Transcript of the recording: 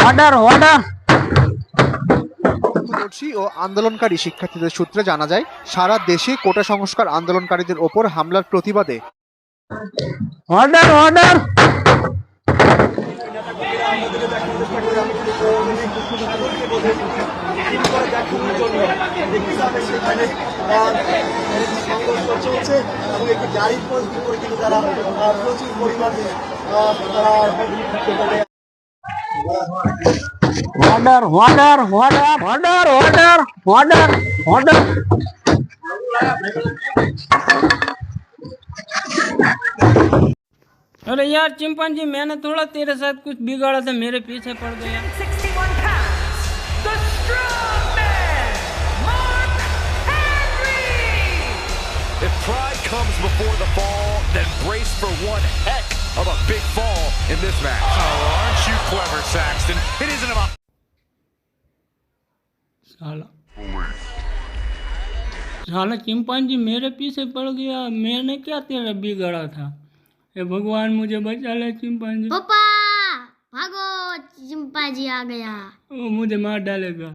Order order. প্রত্যক্ষদর্শী ও আন্দোলনকারী শিক্ষার্থীদের সূত্রে জানা যায়, সারা দেশে কোটা সংস্কার আন্দোলনকারীদের ওপর হামলার প্রতিবাদে অর্ডার অর্ডার। চলছে এবং একটি গাড়ির পরিস্থিতি কিন্তু তারা প্রচুর পরিমাণে order order order order order order order. अरे यार चिंपांजी, मैंने थोड़ा तेरे साथ कुछ बिगाड़ा था, मेरे पीछे पड़ गया। 61 pounds, the strongman, Mark Henry. If pride comes before the fall, then brace for one heck of a big fall in this match. Oh, aren't you clever, Saxton? It isn't about... साला chimpanzee मेरे पीछे पड़ गया, मैंने क्या तेरा बिगाड़ा था? ये भगवान मुझे बचा ले चिंपांजी। पापा भागो, चिंपांजी आ गया। वो मुझे मार डालेगा।